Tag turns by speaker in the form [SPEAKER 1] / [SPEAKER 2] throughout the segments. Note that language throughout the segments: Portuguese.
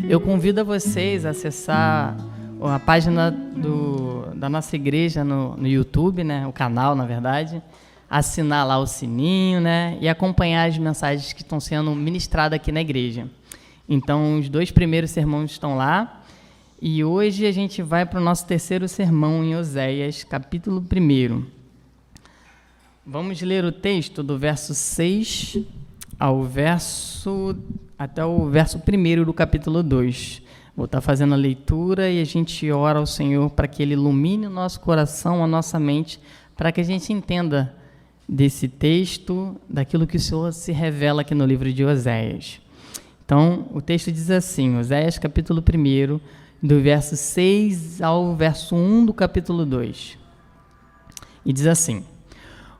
[SPEAKER 1] Eu convido a vocês a acessar a página da nossa igreja no YouTube, né? O canal, na verdade, assinar lá o sininho, né? E acompanhar as mensagens que estão sendo ministradas aqui na igreja. Então, os 2 primeiros sermões estão lá. E hoje a gente vai para o nosso terceiro sermão em Oséias, capítulo 1. Vamos ler o texto do verso 6 até o verso 1 do capítulo 2. Vou estar fazendo a leitura e a gente ora ao Senhor para que Ele ilumine o nosso coração, a nossa mente, para que a gente entenda desse texto, daquilo que o Senhor se revela aqui no livro de Oséias. Então, o texto diz assim, Oséias capítulo 1, do verso 6 ao verso 1 do capítulo 2. E diz assim: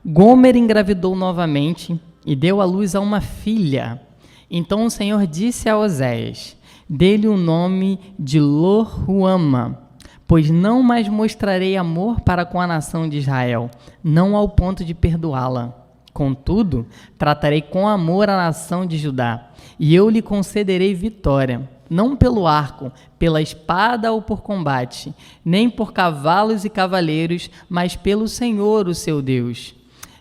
[SPEAKER 1] Gomer engravidou novamente e deu à luz a uma filha. Então o Senhor disse a Oséias: dê-lhe o nome de Lo-ruama, pois não mais mostrarei amor para com a nação de Israel, não ao ponto de perdoá-la. Contudo, tratarei com amor a nação de Judá, e eu lhe concederei vitória, não pelo arco, pela espada ou por combate, nem por cavalos e cavaleiros, mas pelo Senhor, o seu Deus.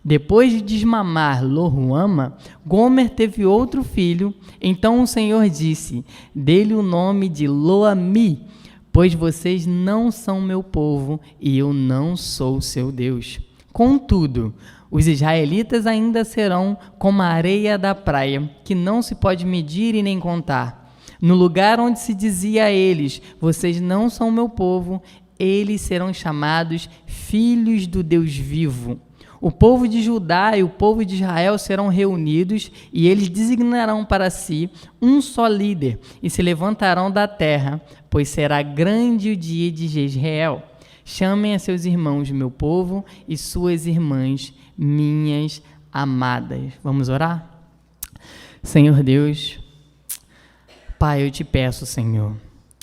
[SPEAKER 1] Depois de desmamar Lo-ruama, Gomer teve outro filho. Então o Senhor disse: dê-lhe o nome de Lo-ami, pois vocês não são meu povo e eu não sou seu Deus. Contudo, os israelitas ainda serão como a areia da praia, que não se pode medir e nem contar. No lugar onde se dizia a eles: vocês não são meu povo, eles serão chamados filhos do Deus vivo. O povo de Judá e o povo de Israel serão reunidos e eles designarão para si um só líder e se levantarão da terra, pois será grande o dia de Jezreel. Chamem a seus irmãos, meu povo, e suas irmãs, minhas amadas. Vamos orar? Senhor Deus, Pai, eu te peço, Senhor,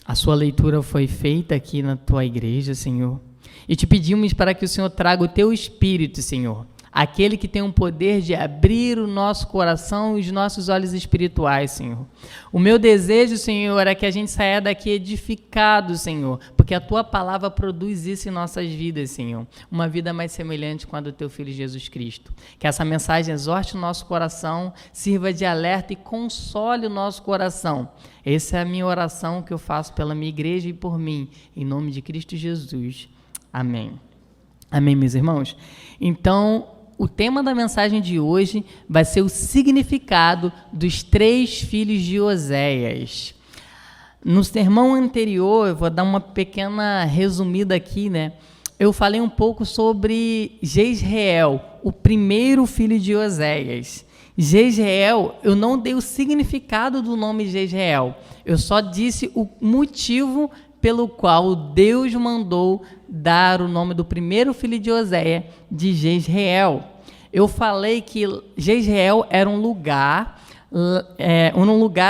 [SPEAKER 1] a sua leitura foi feita aqui na tua igreja, Senhor. E te pedimos para que o Senhor traga o teu Espírito, Senhor, aquele que tem o poder de abrir o nosso coração e os nossos olhos espirituais, Senhor. O meu desejo, Senhor, é que a gente saia daqui edificado, Senhor, porque a tua palavra produz isso em nossas vidas, Senhor. Uma vida mais semelhante com a do teu Filho Jesus Cristo. Que essa mensagem exorte o nosso coração, sirva de alerta e console o nosso coração. Essa é a minha oração que eu faço pela minha igreja e por mim, em nome de Cristo Jesus. Amém. Amém, meus irmãos? Então, o tema da mensagem de hoje vai ser o significado dos 3 filhos de Oséias. No sermão anterior, eu vou dar uma pequena resumida aqui, né? Eu falei um pouco sobre Jezreel, o primeiro filho de Oséias. Jezreel, eu não dei o significado do nome Jezreel, eu só disse o motivo pelo qual Deus mandou dar o nome do primeiro filho de Oséias de Jezreel. Eu falei que Jezreel era um lugar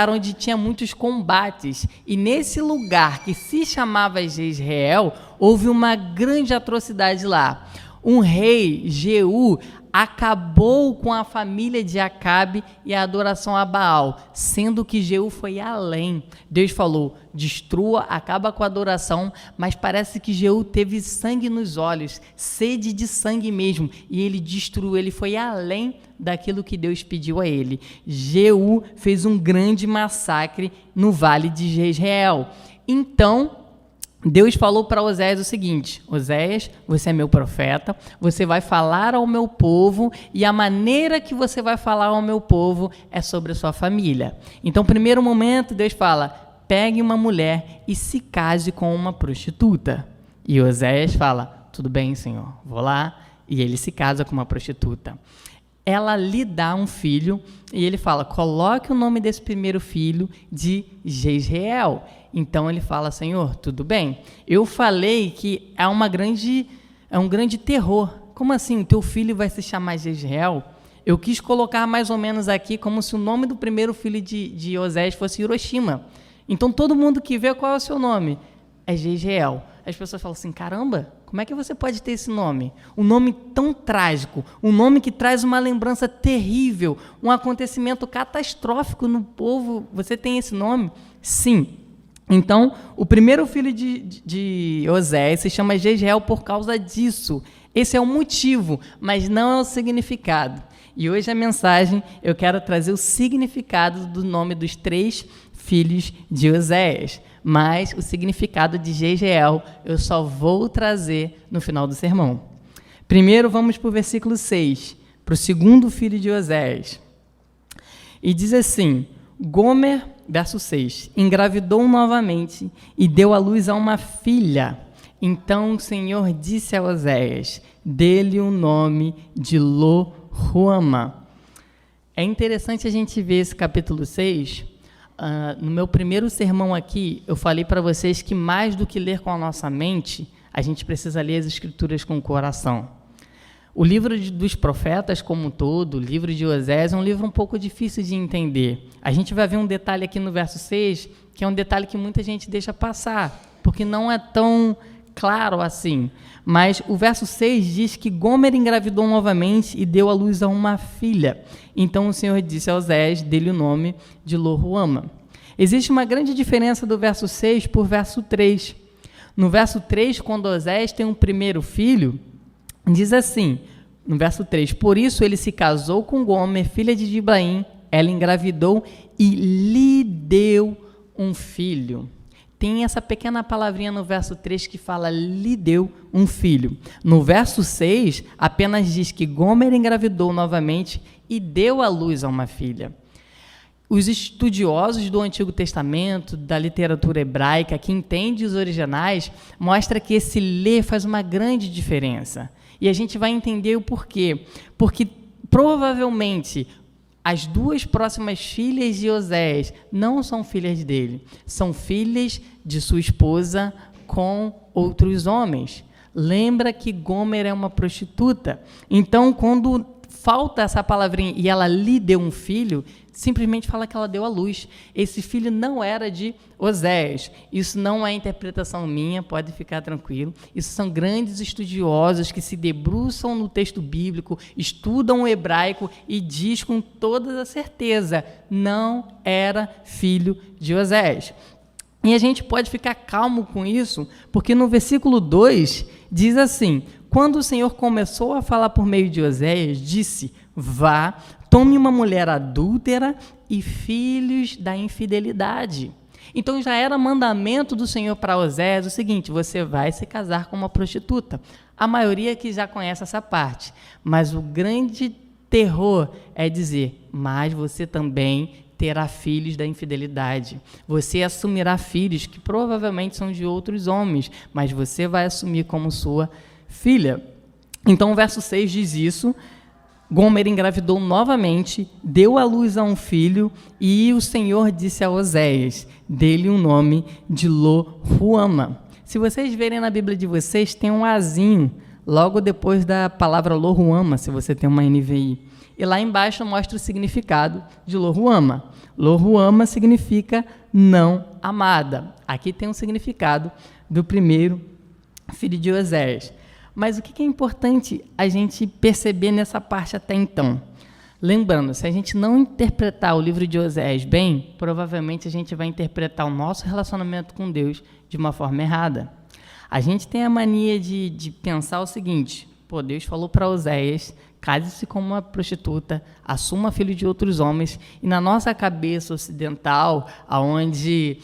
[SPEAKER 1] onde tinha muitos combates, e nesse lugar que se chamava Jezreel, houve uma grande atrocidade lá. Um rei, Jeú, acabou com a família de Acabe e a adoração a Baal, sendo que Jeú foi além. Deus falou: destrua, acaba com a adoração, mas parece que Jeú teve sangue nos olhos, sede de sangue mesmo, e ele destruiu, ele foi além daquilo que Deus pediu a ele. Jeú fez um grande massacre no vale de Jezreel. Então, Deus falou para Oséias o seguinte: Oséias, você é meu profeta, você vai falar ao meu povo, e a maneira que você vai falar ao meu povo é sobre a sua família. Então, primeiro momento, Deus fala: pegue uma mulher e se case com uma prostituta. E Oséias fala: tudo bem, Senhor, vou lá. E ele se casa com uma prostituta. Ela lhe dá um filho e ele fala: coloque o nome desse primeiro filho de Jezreel. Então ele fala: Senhor, tudo bem. Eu falei que é um grande terror. Como assim? O teu filho vai se chamar Jezreel? Eu quis colocar mais ou menos aqui como se o nome do primeiro filho de Oséias fosse Hiroshima. Então todo mundo que vê, qual é o seu nome? É Jezreel. As pessoas falam assim: caramba, como é que você pode ter esse nome? Um nome tão trágico, um nome que traz uma lembrança terrível, um acontecimento catastrófico no povo. Você tem esse nome? Sim. Então, o primeiro filho de Oséias se chama Jezreel por causa disso. Esse é o motivo, mas não é o significado. E hoje a mensagem, eu quero trazer o significado do nome dos 3 filhos de Oséias. Mas o significado de Jezreel eu só vou trazer no final do sermão. Primeiro vamos para o versículo 6, para o segundo filho de Oséias. E diz assim, Gomer, verso 6, engravidou novamente e deu à luz a uma filha. Então o Senhor disse a Oséias, dê-lhe o nome de Lo-ruama. É interessante a gente ver esse capítulo 6. No meu primeiro sermão aqui, eu falei para vocês que mais do que ler com a nossa mente, a gente precisa ler as Escrituras com o coração. O livro dos profetas como um todo, o livro de Oséias, é um livro um pouco difícil de entender. A gente vai ver um detalhe aqui no verso 6, que é um detalhe que muita gente deixa passar, porque não é tão claro assim. Mas o verso 6 diz que Gomer engravidou novamente e deu à luz a uma filha. Então o Senhor disse a Oséias, dê-lhe o nome de Lo-ruama. Existe uma grande diferença do verso 6 por verso 3. No verso 3, quando Oséias tem um primeiro filho, diz assim, no verso 3, por isso ele se casou com Gomer, filha de Diblaim, ela engravidou e lhe deu um filho. Tem essa pequena palavrinha no verso 3 que fala, lhe deu um filho. No verso 6, apenas diz que Gomer engravidou novamente e deu à luz a uma filha. Os estudiosos do Antigo Testamento, da literatura hebraica, que entendem os originais, mostram que esse lê faz uma grande diferença. E a gente vai entender o porquê. Porque, provavelmente, as 2 próximas filhas de Oséias não são filhas dele, são filhas de sua esposa com outros homens. Lembra que Gomer é uma prostituta. Então, quando falta essa palavrinha e ela lhe deu um filho, simplesmente fala que ela deu à luz. Esse filho não era de Oséias. Isso não é interpretação minha, pode ficar tranquilo. Isso são grandes estudiosos que se debruçam no texto bíblico, estudam o hebraico e diz com toda a certeza, não era filho de Oséias. E a gente pode ficar calmo com isso, porque no versículo 2 diz assim, quando o Senhor começou a falar por meio de Oséias, disse, vá, tome uma mulher adúltera e filhos da infidelidade. Então já era mandamento do Senhor para Oséias o seguinte, você vai se casar com uma prostituta. A maioria que já conhece essa parte, mas o grande terror é dizer, mas você também terá filhos da infidelidade. Você assumirá filhos que provavelmente são de outros homens, mas você vai assumir como sua filha. Então o verso 6 diz isso, Gomer engravidou novamente, deu à luz a um filho, e o Senhor disse a Oséias, dê-lhe o nome de Lo-ruama. Se vocês verem na Bíblia de vocês, tem um azinho, logo depois da palavra Lo-ruama, se você tem uma NVI. E lá embaixo mostra o significado de Lo-ruama. Lo-ruama significa não amada. Aqui tem um significado do primeiro filho de Oséias. Mas o que é importante a gente perceber nessa parte até então? Lembrando, se a gente não interpretar o livro de Oséias bem, provavelmente a gente vai interpretar o nosso relacionamento com Deus de uma forma errada. A gente tem a mania de pensar o seguinte, pô, Deus falou para Oséias, case-se com uma prostituta, assuma filho de outros homens, e na nossa cabeça ocidental, onde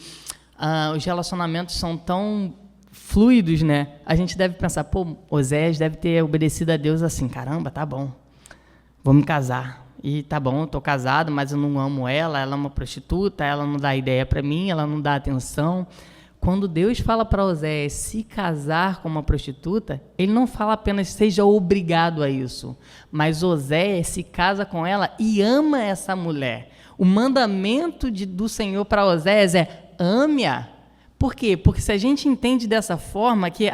[SPEAKER 1] os relacionamentos são tão fluidos, né? A gente deve pensar, pô, Oséias deve ter obedecido a Deus assim, caramba, tá bom, vou me casar. E tá bom, eu tô casado, mas eu não amo ela, ela é uma prostituta, ela não dá ideia para mim, ela não dá atenção. Quando Deus fala para Oséias se casar com uma prostituta, ele não fala apenas seja obrigado a isso, mas Oséias se casa com ela e ama essa mulher. O mandamento do Senhor para Oséias é ame-a. Por quê? Porque se a gente entende dessa forma que,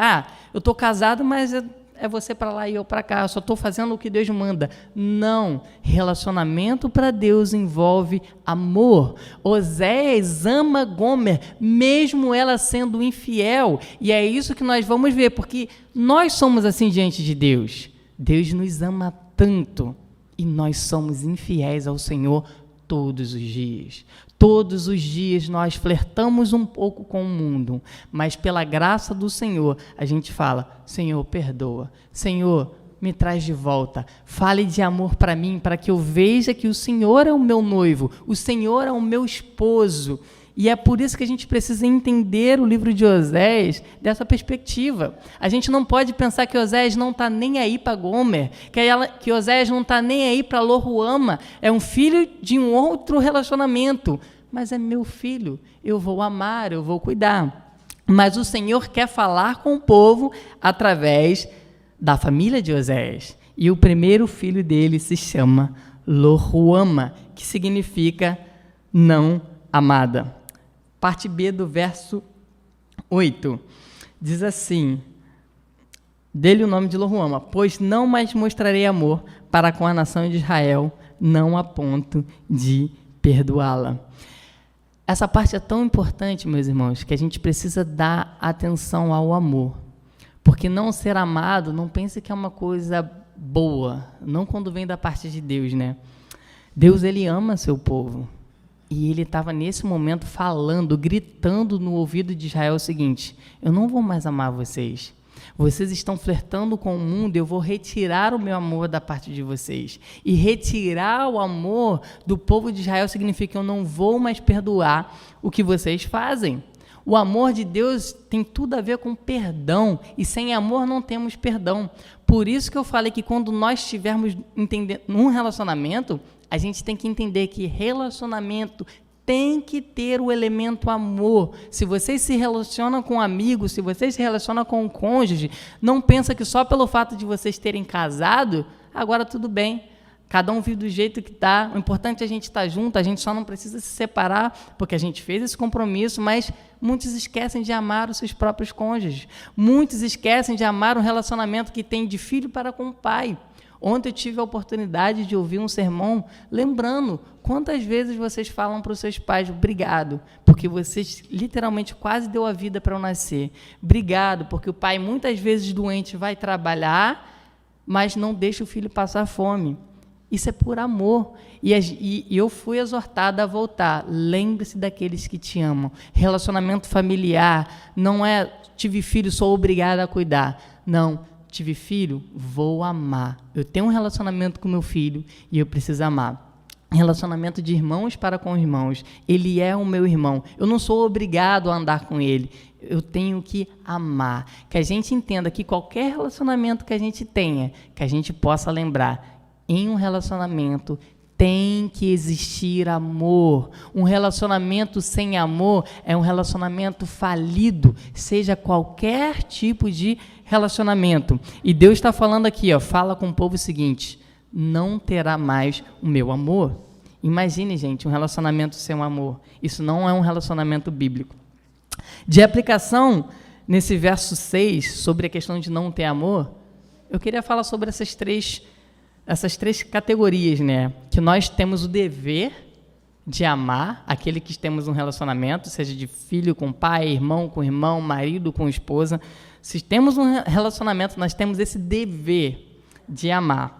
[SPEAKER 1] eu estou casado, mas é você para lá e eu para cá, eu só estou fazendo o que Deus manda. Não, relacionamento para Deus envolve amor. Oséias ama Gomer, mesmo ela sendo infiel, e é isso que nós vamos ver, porque nós somos assim diante de Deus. Deus nos ama tanto e nós somos infiéis ao Senhor todos os dias. Todos os dias nós flertamos um pouco com o mundo, mas pela graça do Senhor, a gente fala, Senhor, perdoa. Senhor, me traz de volta. Fale de amor para mim, para que eu veja que o Senhor é o meu noivo, o Senhor é o meu esposo. E é por isso que a gente precisa entender o livro de Oséias dessa perspectiva. A gente não pode pensar que Oséias não está nem aí para Gomer, que Oséias não está nem aí para Lo-Ruama. É um filho de um outro relacionamento. Mas é meu filho, eu vou amar, eu vou cuidar. Mas o Senhor quer falar com o povo através da família de Oséias. E o primeiro filho dele se chama Lo-Ruama, que significa não amada. Parte B do verso 8, diz assim, dele o nome de Lo-Ruama, pois não mais mostrarei amor para com a nação de Israel, não a ponto de perdoá-la. Essa parte é tão importante, meus irmãos, que a gente precisa dar atenção ao amor, porque não ser amado, não pense que é uma coisa boa, não quando vem da parte de Deus, né? Deus, ele ama seu povo. E ele estava nesse momento falando, gritando no ouvido de Israel o seguinte, eu não vou mais amar vocês. Vocês estão flertando com o mundo, eu vou retirar o meu amor da parte de vocês. E retirar o amor do povo de Israel significa que eu não vou mais perdoar o que vocês fazem. O amor de Deus tem tudo a ver com perdão, e sem amor não temos perdão. Por isso que eu falei que quando nós estivermos num relacionamento, a gente tem que entender que relacionamento tem que ter o elemento amor. Se vocês se relacionam com amigos, se vocês se relacionam com o cônjuge, não pensa que só pelo fato de vocês terem casado, agora tudo bem. Cada um vive do jeito que está. O importante é a gente estar junto, a gente só não precisa se separar, porque a gente fez esse compromisso, mas muitos esquecem de amar os seus próprios cônjuges. Muitos esquecem de amar o relacionamento que tem de filho para com o pai. Ontem eu tive a oportunidade de ouvir um sermão lembrando quantas vezes vocês falam para os seus pais, obrigado, porque vocês literalmente quase deu a vida para eu nascer. Obrigado, porque o pai muitas vezes doente vai trabalhar, mas não deixa o filho passar fome. Isso é por amor. E eu fui exortada a voltar. Lembre-se daqueles que te amam. Relacionamento familiar não é tive filho, sou obrigada a cuidar. Não. Tive filho, vou amar. Eu tenho um relacionamento com meu filho e eu preciso amar. Relacionamento de irmãos para com irmãos. Ele é o meu irmão. Eu não sou obrigado a andar com ele. Eu tenho que amar. Que a gente entenda que qualquer relacionamento que a gente tenha, que a gente possa lembrar, em um relacionamento tem que existir amor. Um relacionamento sem amor é um relacionamento falido, seja qualquer tipo de relacionamento. E Deus está falando aqui, fala com o povo o seguinte, não terá mais o meu amor. Imagine, gente, um relacionamento sem um amor. Isso não é um relacionamento bíblico. De aplicação, nesse verso 6, sobre a questão de não ter amor, eu queria falar sobre essas três categorias, né? Que nós temos o dever de amar aquele que temos um relacionamento, seja de filho com pai, irmão com irmão, marido com esposa. Se temos um relacionamento, nós temos esse dever de amar.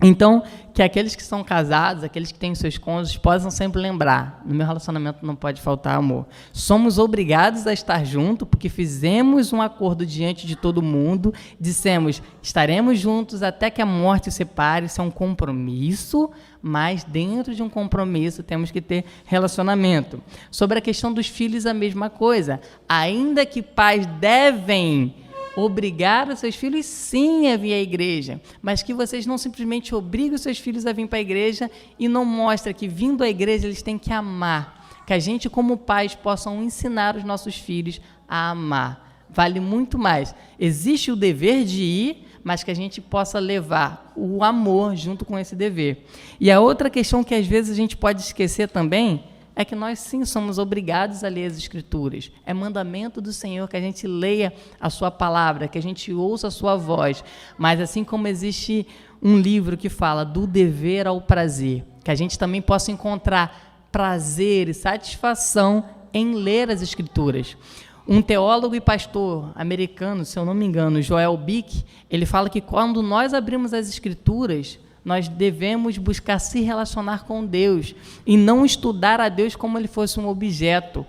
[SPEAKER 1] Então, que aqueles que são casados, aqueles que têm seus cônjuges, possam sempre lembrar, no meu relacionamento não pode faltar amor. Somos obrigados a estar juntos, porque fizemos um acordo diante de todo mundo, dissemos, estaremos juntos até que a morte os separe, isso é um compromisso, mas dentro de um compromisso temos que ter relacionamento. Sobre a questão dos filhos, a mesma coisa. Ainda que pais devem obrigar os seus filhos, sim, a vir à igreja, mas que vocês não simplesmente obriguem os seus filhos a vir para a igreja e não mostrem que, vindo à igreja, eles têm que amar. Que a gente, como pais, possam ensinar os nossos filhos a amar. Vale muito mais. Existe o dever de ir, mas que a gente possa levar o amor junto com esse dever. E a outra questão que, às vezes, a gente pode esquecer também é que nós sim somos obrigados a ler as Escrituras. É mandamento do Senhor que a gente leia a sua palavra, que a gente ouça a sua voz. Mas assim como existe um livro que fala do dever ao prazer, que a gente também possa encontrar prazer e satisfação em ler as Escrituras. Um teólogo e pastor americano, se eu não me engano, Joel Bick, ele fala que quando nós abrimos as Escrituras, nós devemos buscar se relacionar com Deus e não estudar a Deus como ele fosse um objeto.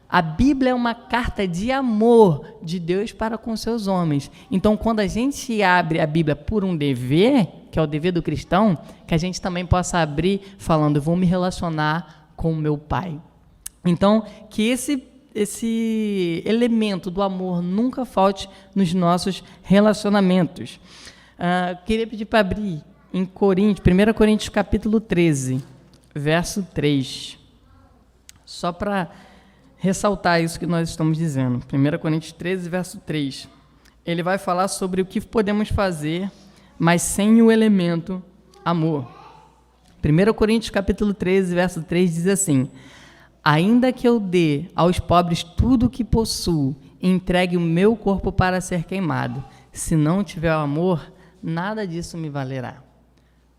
[SPEAKER 1] A Bíblia é uma carta de amor de Deus para com seus homens. Então, quando a gente abre a Bíblia por um dever, que é o dever do cristão, que a gente também possa abrir falando, eu vou me relacionar com o meu Pai. Então, que esse elemento do amor nunca falte nos nossos relacionamentos. Queria pedir para abrir em 1 Coríntios capítulo 13, verso 3. Só para ressaltar isso que nós estamos dizendo. 1 Coríntios 13, verso 3. Ele vai falar sobre o que podemos fazer, mas sem o elemento amor. 1 Coríntios capítulo 13, verso 3 diz assim: ainda que eu dê aos pobres tudo o que possuo, e entregue o meu corpo para ser queimado, se não tiver amor, nada disso me valerá.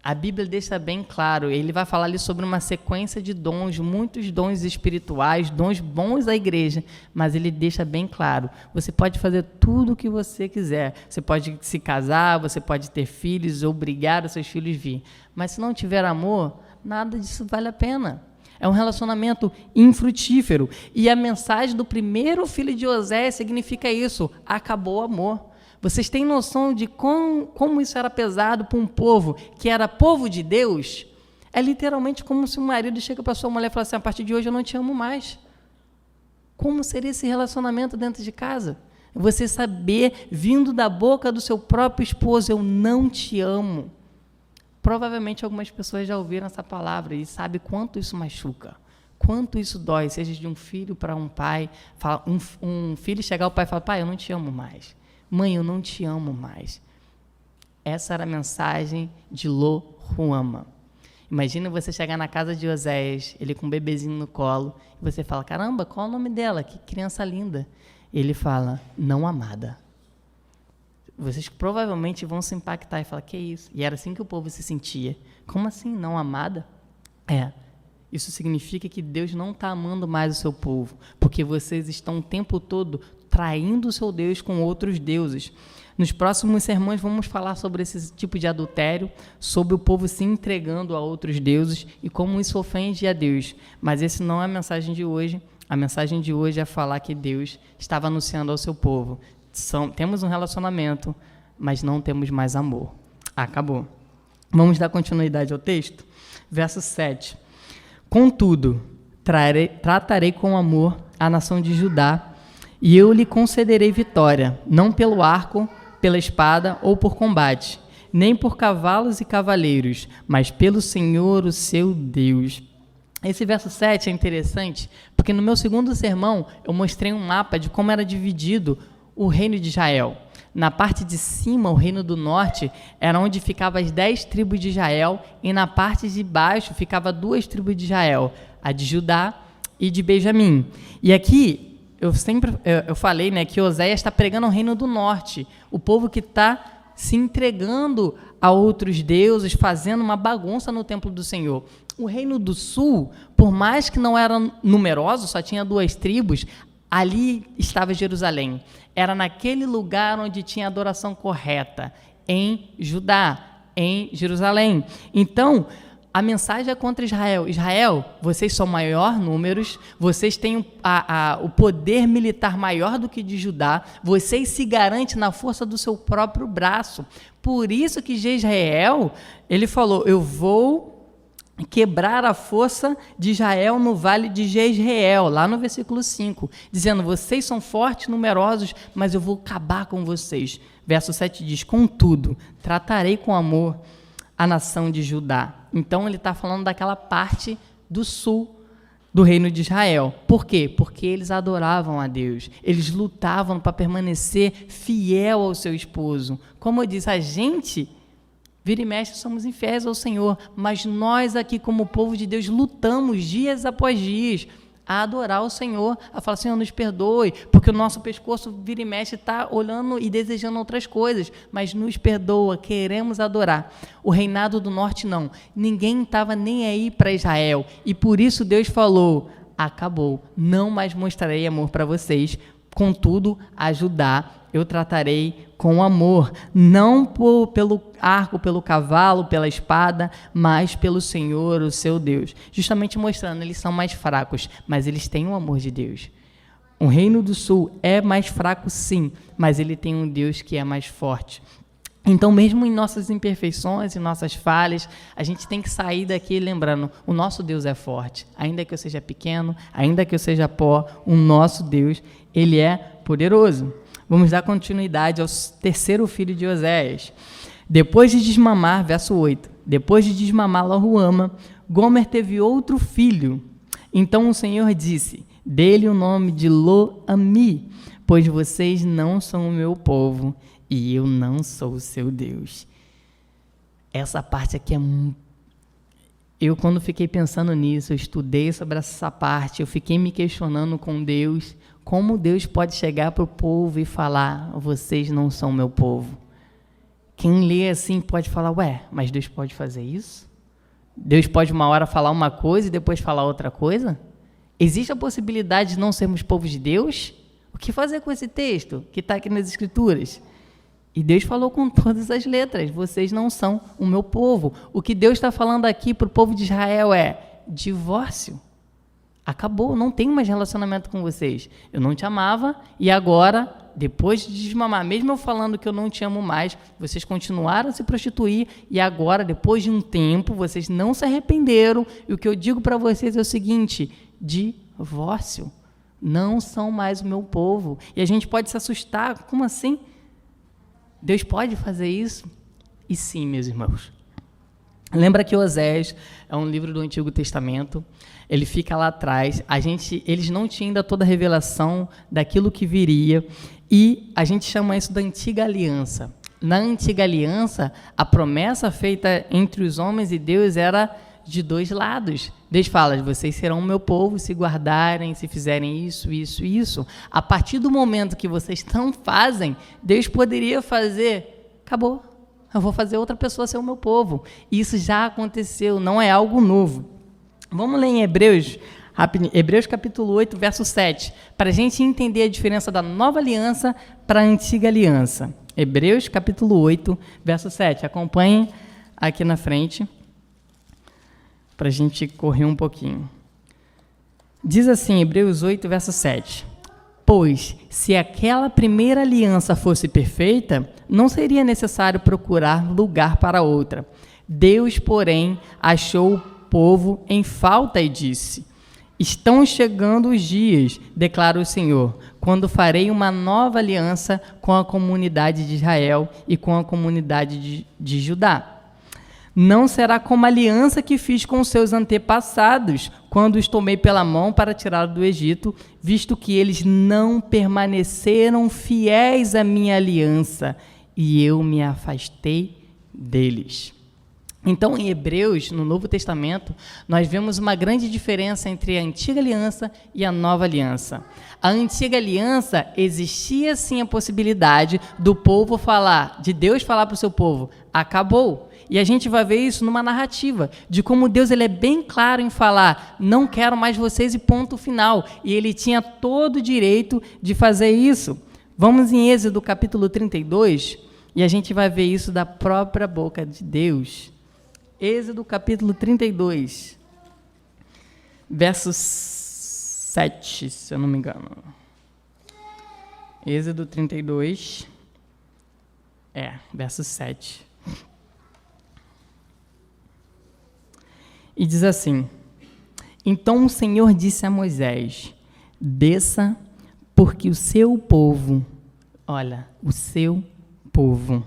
[SPEAKER 1] A Bíblia deixa bem claro, ele vai falar ali sobre uma sequência de dons, muitos dons espirituais, dons bons à igreja, mas ele deixa bem claro, você pode fazer tudo o que você quiser, você pode se casar, você pode ter filhos, obrigar os seus filhos a vir, mas se não tiver amor, nada disso vale a pena. É um relacionamento infrutífero. E a mensagem do primeiro filho de Oséias significa isso, acabou o amor. Vocês têm noção de como isso era pesado para um povo que era povo de Deus? É literalmente como se um marido chega para sua mulher e fala assim, a partir de hoje eu não te amo mais. Como seria esse relacionamento dentro de casa? Você saber, vindo da boca do seu próprio esposo, eu não te amo. Provavelmente algumas pessoas já ouviram essa palavra e sabem quanto isso machuca, quanto isso dói, seja de um filho para um pai, um filho chegar ao pai e falar, pai, eu não te amo mais. Mãe, eu não te amo mais. Essa era a mensagem de Lo-Ruama. Imagina você chegar na casa de Oséias, ele com um bebezinho no colo, e você fala, caramba, qual é o nome dela? Que criança linda. Ele fala, não amada. Vocês provavelmente vão se impactar e falar, que isso? E era assim que o povo se sentia. Como assim, não amada? Isso significa que Deus não está amando mais o seu povo, porque vocês estão o tempo todo traindo o seu Deus com outros deuses. Nos próximos sermões vamos falar sobre esse tipo de adultério, sobre o povo se entregando a outros deuses e como isso ofende a Deus. Mas esse não é a mensagem de hoje. A mensagem de hoje é falar que Deus estava anunciando ao seu povo. Temos um relacionamento, mas não temos mais amor. Acabou. Vamos dar continuidade ao texto? Verso 7. Contudo, tratarei com amor a nação de Judá, e eu lhe concederei vitória, não pelo arco, pela espada ou por combate, nem por cavalos e cavaleiros, mas pelo Senhor, o seu Deus. Esse verso 7 é interessante, porque no meu segundo sermão eu mostrei um mapa de como era dividido o reino de Israel. Na parte de cima, o reino do norte, era onde ficavam as 10 tribos de Israel, e na parte de baixo ficava 2 tribos de Israel, a de Judá e de Benjamim. E aqui, eu falei, né, que Oséias está pregando o reino do norte, o povo que está se entregando a outros deuses, fazendo uma bagunça no templo do Senhor. O reino do sul, por mais que não era numeroso, só tinha 2 tribos, ali estava Jerusalém. Era naquele lugar onde tinha a adoração correta, em Judá, em Jerusalém. Então, a mensagem é contra Israel. Israel, vocês são maior números, vocês têm o poder militar maior do que de Judá, vocês se garantem na força do seu próprio braço. Por isso que Jezreel, ele falou, eu vou quebrar a força de Israel no vale de Jezreel, lá no versículo 5, dizendo, vocês são fortes, numerosos, mas eu vou acabar com vocês. Verso 7 diz, contudo, tratarei com amor a nação de Judá. Então ele está falando daquela parte do sul do reino de Israel. Por quê? Porque eles adoravam a Deus, eles lutavam para permanecer fiel ao seu esposo. Como eu disse, a gente Vira e mexe, somos infiéis ao Senhor, mas nós aqui como povo de Deus lutamos dias após dias a adorar o Senhor, a falar, Senhor, nos perdoe, porque o nosso pescoço vira e mexe, está olhando e desejando outras coisas, mas nos perdoa, queremos adorar. O reinado do norte não, ninguém estava nem aí para Israel, e por isso Deus falou, acabou, não mais mostrarei amor para vocês, contudo, a Judá eu tratarei com amor, não pelo arco, pelo cavalo, pela espada, mas pelo Senhor, o seu Deus. Justamente mostrando, eles são mais fracos, mas eles têm o amor de Deus. O Reino do Sul é mais fraco, sim, mas ele tem um Deus que é mais forte. Então, mesmo em nossas imperfeições, em nossas falhas, a gente tem que sair daqui lembrando, o nosso Deus é forte. Ainda que eu seja pequeno, ainda que eu seja pó, o nosso Deus, ele é poderoso. Vamos dar continuidade ao terceiro filho de Oséias. Depois de desmamar, verso 8, depois de desmamar Lo-ruama, Gomer teve outro filho. Então o Senhor disse, dê-lhe o nome de Lo-ami, pois vocês não são o meu povo e eu não sou o seu Deus. Essa parte aqui é... Eu, quando fiquei pensando nisso, eu estudei sobre essa parte, eu fiquei me questionando com Deus, como Deus pode chegar para o povo e falar, vocês não são meu povo. Quem lê assim pode falar, ué, mas Deus pode fazer isso? Deus pode uma hora falar uma coisa e depois falar outra coisa? Existe a possibilidade de não sermos povo de Deus? O que fazer com esse texto que está aqui nas Escrituras? E Deus falou com todas as letras, vocês não são o meu povo. O que Deus está falando aqui para o povo de Israel é divórcio. Acabou, não tenho mais relacionamento com vocês. Eu não te amava e agora, depois de desmamar, mesmo eu falando que eu não te amo mais, vocês continuaram a se prostituir e agora, depois de um tempo, vocês não se arrependeram. E o que eu digo para vocês é o seguinte, divórcio. Não são mais o meu povo. E a gente pode se assustar, como assim? Deus pode fazer isso? E sim, meus irmãos. Lembra que Oséias é um livro do Antigo Testamento, ele fica lá atrás, eles não tinham ainda toda a revelação daquilo que viria, e a gente chama isso da Antiga Aliança. Na Antiga Aliança, a promessa feita entre os homens e Deus era de dois lados. Deus fala, vocês serão o meu povo se guardarem, se fizerem isso, isso, isso. A partir do momento que vocês não fazem, Deus poderia fazer, acabou. Eu vou fazer outra pessoa ser o meu povo. Isso já aconteceu, não é algo novo. Vamos ler em Hebreus, Hebreus capítulo 8, verso 7, para a gente entender a diferença da nova aliança para a antiga aliança. Hebreus capítulo 8, verso 7. Acompanhem aqui na frente, para a gente correr um pouquinho. Diz assim, Hebreus 8, verso 7. Pois, se aquela primeira aliança fosse perfeita, não seria necessário procurar lugar para outra. Deus, porém, achou o povo em falta e disse, estão chegando os dias, declara o Senhor, quando farei uma nova aliança com a comunidade de Israel e com a comunidade de Judá. Não será como a aliança que fiz com seus antepassados, quando os tomei pela mão para tirá-los do Egito, visto que eles não permaneceram fiéis à minha aliança, e eu me afastei deles. Então, em Hebreus, no Novo Testamento, nós vemos uma grande diferença entre a antiga aliança e a nova aliança. A antiga aliança, existia sim a possibilidade do povo falar, de Deus falar para o seu povo, acabou. E a gente vai ver isso numa narrativa, de como Deus ele é bem claro em falar, não quero mais vocês e ponto final. E ele tinha todo o direito de fazer isso. Vamos em Êxodo capítulo 32, e a gente vai ver isso da própria boca de Deus. Êxodo capítulo 32, verso 7, se eu não me engano. Êxodo 32, verso 7. E diz assim, então o Senhor disse a Moisés, desça, porque o seu povo, olha, o seu povo,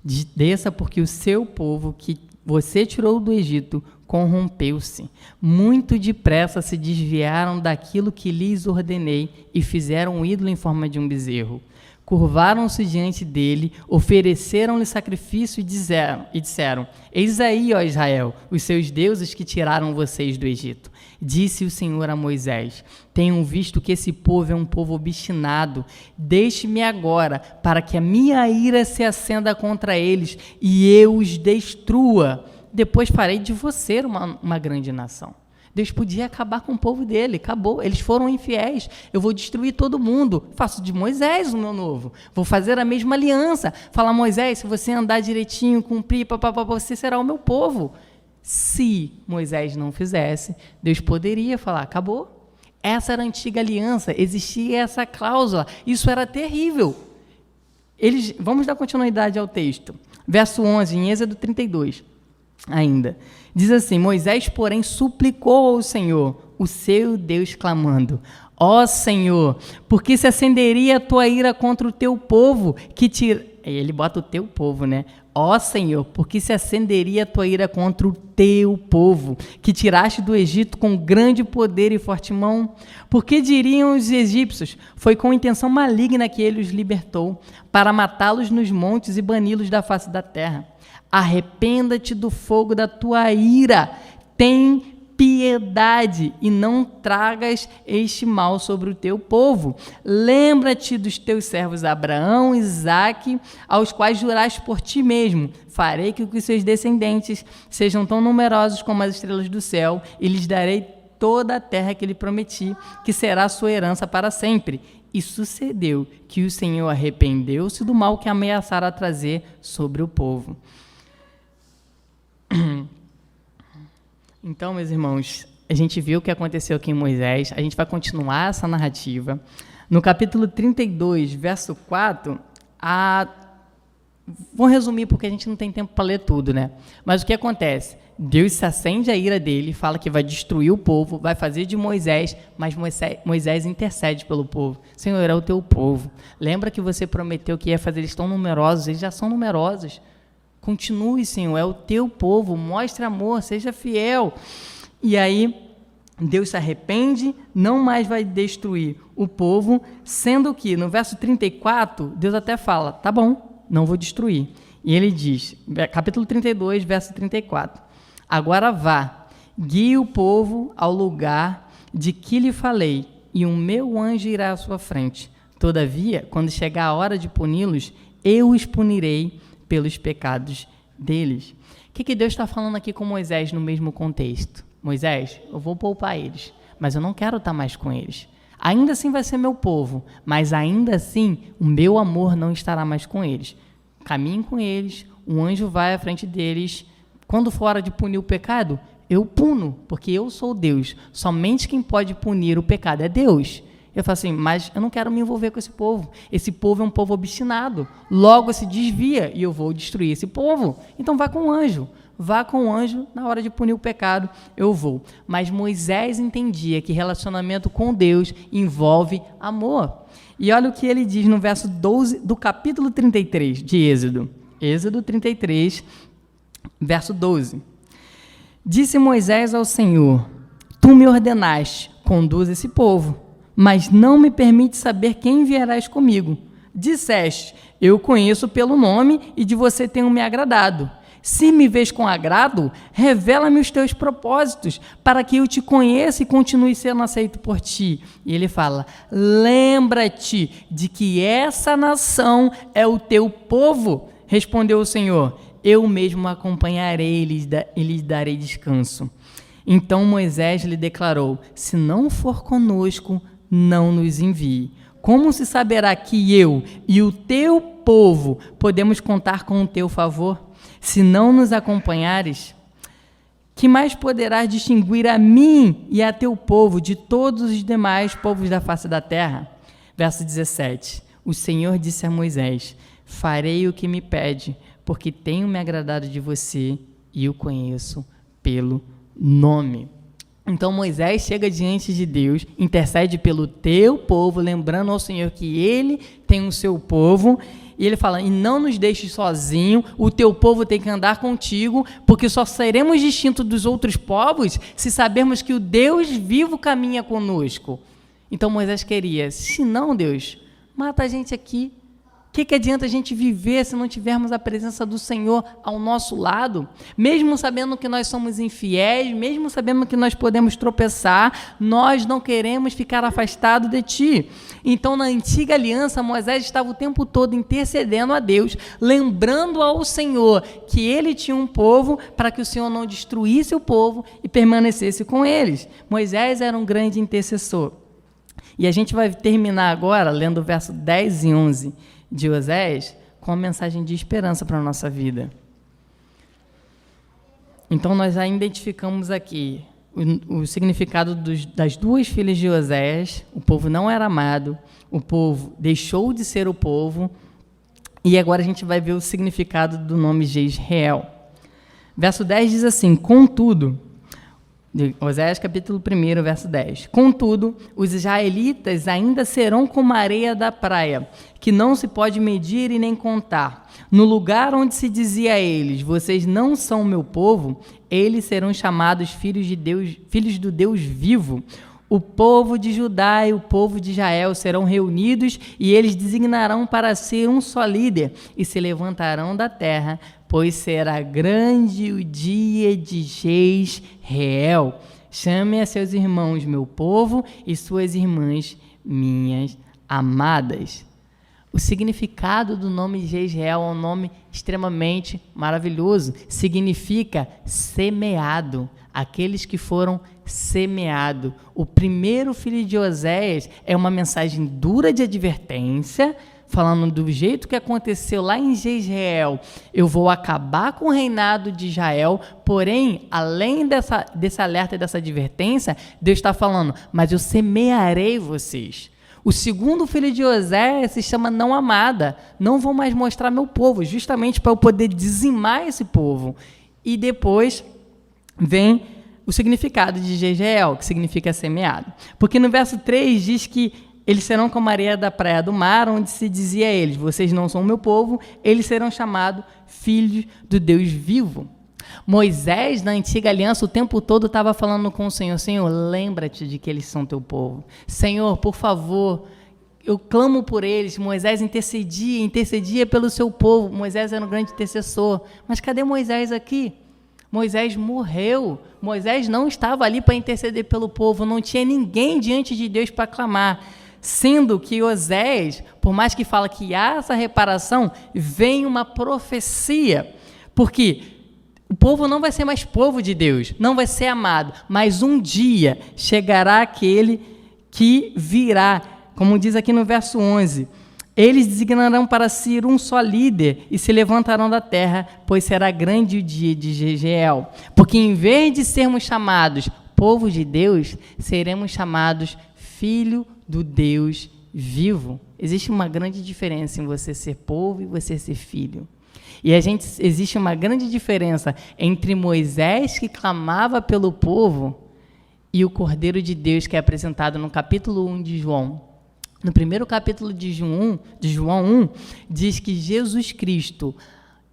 [SPEAKER 1] desça porque o seu povo que você tirou do Egito, corrompeu-se. Muito depressa se desviaram daquilo que lhes ordenei e fizeram um ídolo em forma de um bezerro. Curvaram-se diante dele, ofereceram-lhe sacrifício e disseram: Eis aí, ó Israel, os seus deuses que tiraram vocês do Egito. Disse o Senhor a Moisés: Tenham visto que esse povo é um povo obstinado. Deixe-me agora, para que a minha ira se acenda contra eles e eu os destrua. Depois farei de você uma grande nação. Deus podia acabar com o povo dele, acabou. Eles foram infiéis, eu vou destruir todo mundo. Faço de Moisés o meu novo. Vou fazer a mesma aliança. Fala, Moisés, se você andar direitinho, cumprir, você será o meu povo. Se Moisés não fizesse, Deus poderia falar, acabou. Essa era a antiga aliança, existia essa cláusula. Isso era terrível. Vamos dar continuidade ao texto. Verso 11, em Êxodo 32, ainda. Diz assim: Moisés, porém, suplicou ao Senhor, o seu Deus, clamando: Ó Senhor, porque se acenderia a tua ira contra o teu povo, que ele bota o teu povo, né? Ó Senhor, porque se acenderia a tua ira contra o teu povo, que tiraste do Egito com grande poder e forte mão? Porque diriam os egípcios: foi com intenção maligna que ele os libertou, para matá-los nos montes e bani-los da face da terra. Arrependa-te do fogo da tua ira, tem piedade e não tragas este mal sobre o teu povo. Lembra-te dos teus servos Abraão e Isaque, aos quais juraste por ti mesmo. Farei que os seus descendentes sejam tão numerosos como as estrelas do céu e lhes darei toda a terra que lhe prometi, que será a sua herança para sempre. E sucedeu que o Senhor arrependeu-se do mal que ameaçara trazer sobre o povo. Então, meus irmãos, a gente viu o que aconteceu aqui em Moisés, a gente vai continuar essa narrativa. No capítulo 32, verso 4, vou resumir porque a gente não tem tempo para ler tudo, né? Mas o que acontece? Deus se acende a ira dele, fala que vai destruir o povo, vai fazer de Moisés, mas Moisés intercede pelo povo. Senhor, é o teu povo. Lembra que você prometeu que ia fazer eles tão numerosos, eles já são numerosos. Continue, Senhor, é o teu povo, mostre amor, seja fiel. E aí, Deus se arrepende, não mais vai destruir o povo, sendo que, no verso 34, Deus até fala, tá bom, não vou destruir. E ele diz, capítulo 32, verso 34, agora vá, guie o povo ao lugar de que lhe falei, e o meu anjo irá à sua frente. Todavia, quando chegar a hora de puni-los, eu os punirei pelos pecados deles. O que Deus está falando aqui com Moisés no mesmo contexto? Moisés, eu vou poupar eles, mas eu não quero estar mais com eles. Ainda assim vai ser meu povo, mas ainda assim o meu amor não estará mais com eles. Caminhe com eles, um anjo vai à frente deles. Quando for hora de punir o pecado, eu puno, porque eu sou Deus. Somente quem pode punir o pecado é Deus. Eu falo assim, mas eu não quero me envolver com esse povo. Esse povo é um povo obstinado. Logo se desvia e eu vou destruir esse povo. Então vá com o anjo. Vá com o anjo, na hora de punir o pecado, eu vou. Mas Moisés entendia que relacionamento com Deus envolve amor. E olha o que ele diz no verso 12 do capítulo 33 de Êxodo. Êxodo 33, verso 12. Disse Moisés ao Senhor: Tu me ordenaste, conduz esse povo, mas não me permite saber quem enviarás comigo. Disseste: eu conheço pelo nome e de você tenho me agradado. Se me vês com agrado, revela-me os teus propósitos, para que eu te conheça e continue sendo aceito por ti. E ele fala: lembra-te de que essa nação é o teu povo. Respondeu o Senhor: eu mesmo acompanharei e lhes darei descanso. Então Moisés lhe declarou: se não for conosco, não nos envie. Como se saberá que eu e o teu povo podemos contar com o teu favor? Se não nos acompanhares, que mais poderás distinguir a mim e a teu povo de todos os demais povos da face da terra? Verso 17. O Senhor disse a Moisés: farei o que me pede, porque tenho me agradado de você e o conheço pelo nome. Então Moisés chega diante de Deus, intercede pelo teu povo, lembrando ao Senhor que ele tem o seu povo, e ele fala: e não nos deixes sozinhos, o teu povo tem que andar contigo, porque só seremos distintos dos outros povos se sabermos que o Deus vivo caminha conosco. Então Moisés queria: se não, Deus, mata a gente aqui, que adianta a gente viver se não tivermos a presença do Senhor ao nosso lado? Mesmo sabendo que nós somos infiéis, mesmo sabendo que nós podemos tropeçar, nós não queremos ficar afastados de Ti. Então, na antiga aliança, Moisés estava o tempo todo intercedendo a Deus, lembrando ao Senhor que ele tinha um povo para que o Senhor não destruísse o povo e permanecesse com eles. Moisés era um grande intercessor. E a gente vai terminar agora, lendo o verso 10 e 11 de Oséias, com uma mensagem de esperança para a nossa vida. Então, nós já identificamos aqui o significado das duas filhas de Oséias. O povo não era amado, o povo deixou de ser o povo, e agora a gente vai ver o significado do nome Jezreel. Verso 10 diz assim: contudo, Oséias capítulo 1, verso 10. Contudo, os israelitas ainda serão como a areia da praia, que não se pode medir e nem contar. No lugar onde se dizia a eles: vocês não são meu povo, eles serão chamados filhos de Deus, filhos do Deus vivo. O povo de Judá e o povo de Israel serão reunidos, e eles designarão para si um só líder, e se levantarão da terra, pois será grande o dia de Jezreel. Chame a seus irmãos, meu povo, e suas irmãs, minhas amadas. O significado do nome Jezreel é um nome extremamente maravilhoso. Significa semeado, aqueles que foram semeados. O primeiro filho de Oséias é uma mensagem dura de advertência, falando do jeito que aconteceu lá em Jezreel. Eu vou acabar com o reinado de Israel, porém, além desse alerta e dessa advertência, Deus está falando: mas eu semearei vocês. O segundo filho de Oséias se chama não amada. Não vou mais mostrar meu povo, justamente para eu poder dizimar esse povo. E depois vem o significado de Jezreel, que significa semeado. Porque no verso 3 diz que eles serão como a areia da praia do mar, onde se dizia a eles: vocês não são meu povo, eles serão chamados filhos do Deus vivo. Moisés, na antiga aliança, o tempo todo estava falando com o Senhor: Senhor, lembra-te de que eles são teu povo. Senhor, por favor, eu clamo por eles. Moisés intercedia pelo seu povo. Moisés era um grande intercessor. Mas cadê Moisés aqui? Moisés morreu. Moisés não estava ali para interceder pelo povo. Não tinha ninguém diante de Deus para clamar. Sendo que Oséias, por mais que fala que há essa reparação, vem uma profecia. Porque o povo não vai ser mais povo de Deus, não vai ser amado, mas um dia chegará aquele que virá, como diz aqui no verso 11: eles designarão para si um só líder e se levantarão da terra, pois será grande o dia de Jezreel. Porque em vez de sermos chamados povo de Deus, seremos chamados filho do Deus vivo. Existe uma grande diferença em você ser povo e você ser filho. E existe uma grande diferença entre Moisés, que clamava pelo povo, e o Cordeiro de Deus, que é apresentado no capítulo 1 de João. No primeiro capítulo de João 1, diz que Jesus Cristo,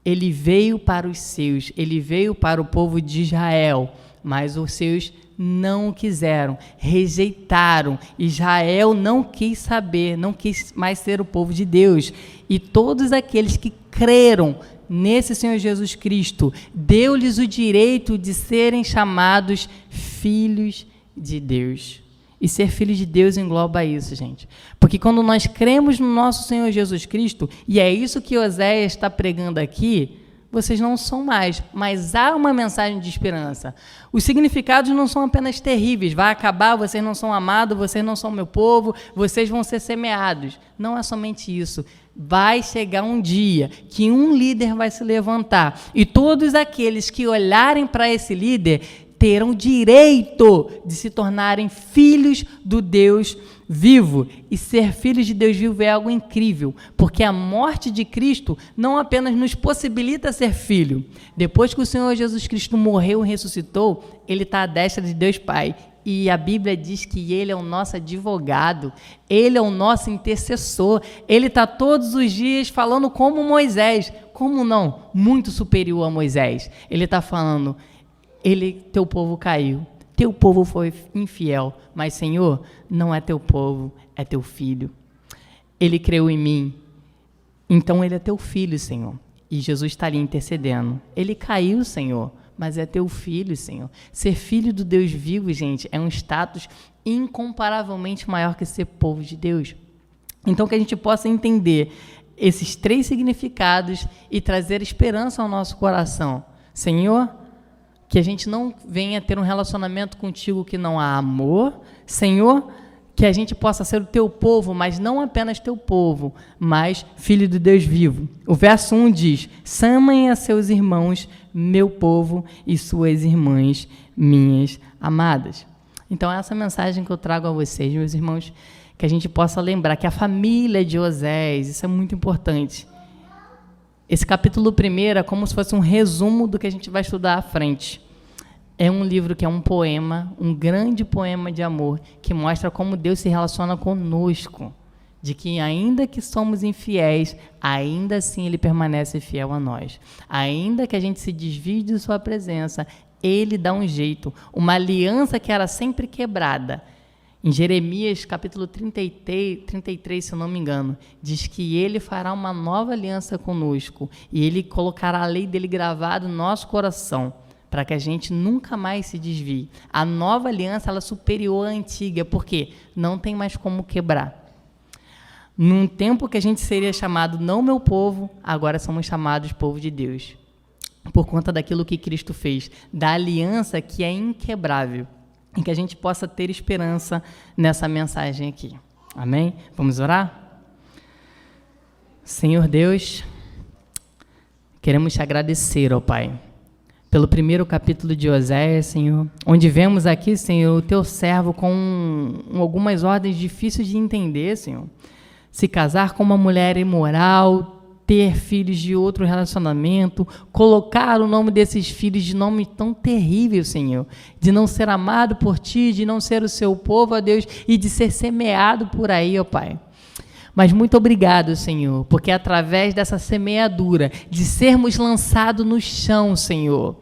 [SPEAKER 1] ele veio para os seus, ele veio para o povo de Israel, mas os seus não o quiseram, rejeitaram. Israel não quis saber, não quis mais ser o povo de Deus. E todos aqueles que creram nesse Senhor Jesus Cristo, deu-lhes o direito de serem chamados filhos de Deus. E ser filho de Deus engloba isso, gente. Porque quando nós cremos no nosso Senhor Jesus Cristo, e é isso que Oséias está pregando aqui, vocês não são mais, mas há uma mensagem de esperança. Os significados não são apenas terríveis: vai acabar, vocês não são amados, vocês não são meu povo, vocês vão ser semeados. Não é somente isso. Vai chegar um dia que um líder vai se levantar, e todos aqueles que olharem para esse líder terão direito de se tornarem filhos do Deus vivo. E ser filhos de Deus vivo é algo incrível, porque a morte de Cristo não apenas nos possibilita ser filho. Depois que o Senhor Jesus Cristo morreu e ressuscitou, ele está à destra de Deus Pai. E a Bíblia diz que ele é o nosso advogado, ele é o nosso intercessor. Ele está todos os dias falando como Moisés. Como não? Muito superior a Moisés. Ele está falando: teu povo caiu, teu povo foi infiel, mas, Senhor, não é teu povo, é teu filho. Ele creu em mim, Então ele é teu filho, Senhor. E Jesus está ali intercedendo. Ele caiu, Senhor, mas é teu filho, Senhor. Ser filho do Deus vivo, gente, é um status incomparavelmente maior que ser povo de Deus. Então que a gente possa entender esses 3 significados e trazer esperança ao nosso coração. Senhor, que a gente não venha ter um relacionamento contigo que não há amor. Senhor, que a gente possa ser o teu povo, mas não apenas teu povo, mas filho do Deus vivo. O verso 1 diz: chamem a seus irmãos, meu povo, e suas irmãs, minhas amadas. Então, essa mensagem que eu trago a vocês, meus irmãos, que a gente possa lembrar que a família de Osés, isso é muito importante. Esse capítulo 1 é como se fosse um resumo do que a gente vai estudar à frente. É um livro que é um poema, um grande poema de amor, que mostra como Deus se relaciona conosco, de que ainda que somos infiéis, ainda assim Ele permanece fiel a nós. Ainda que a gente se desvie de sua presença, Ele dá um jeito, uma aliança que era sempre quebrada. Em Jeremias, capítulo 33, se eu não me engano, diz que Ele fará uma nova aliança conosco e Ele colocará a lei dEle gravada no nosso coração, para que a gente nunca mais se desvie. A nova aliança ela é superior à antiga, porque não tem mais como quebrar. Num tempo que a gente seria chamado não meu povo, agora somos chamados povo de Deus, por conta daquilo que Cristo fez, da aliança que é inquebrável, e que a gente possa ter esperança nessa mensagem aqui. Amém? Vamos orar? Senhor Deus, queremos te agradecer, ó Pai, pelo 1º capítulo de Oséias, Senhor, onde vemos aqui, Senhor, o teu servo com algumas ordens difíceis de entender, Senhor. Se casar com uma mulher imoral, ter filhos de outro relacionamento, colocar o nome desses filhos de nome tão terrível, Senhor, de não ser amado por Ti, de não ser o seu povo, ó Deus, e de ser semeado por aí, ó Pai. Mas muito obrigado, Senhor, porque através dessa semeadura, de sermos lançados no chão, Senhor,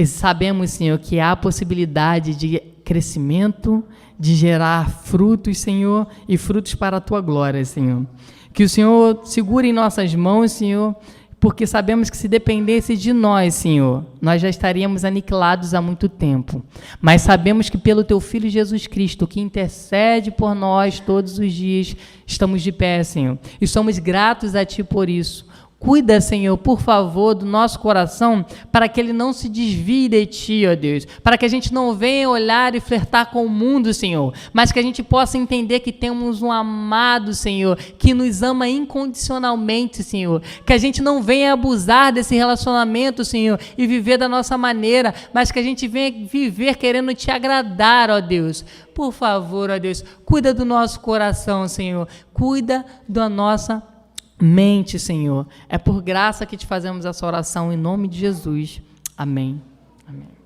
[SPEAKER 1] sabemos, Senhor, que há possibilidade de crescimento, de gerar frutos, Senhor, e frutos para a Tua glória, Senhor. Que o Senhor segure em nossas mãos, Senhor, porque sabemos que se dependesse de nós, Senhor, nós já estaríamos aniquilados há muito tempo. Mas sabemos que pelo Teu Filho Jesus Cristo, que intercede por nós todos os dias, estamos de pé, Senhor. E somos gratos a Ti por isso. Cuida, Senhor, por favor, do nosso coração, para que ele não se desvie de Ti, ó Deus. Para que a gente não venha olhar e flertar com o mundo, Senhor. Mas que a gente possa entender que temos um amado, Senhor, que nos ama incondicionalmente, Senhor. Que a gente não venha abusar desse relacionamento, Senhor, e viver da nossa maneira, mas que a gente venha viver querendo Te agradar, ó Deus. Por favor, ó Deus, cuida do nosso coração, Senhor. Cuida da nossa mente, Senhor. É por graça que te fazemos essa oração em nome de Jesus. Amém. Amém.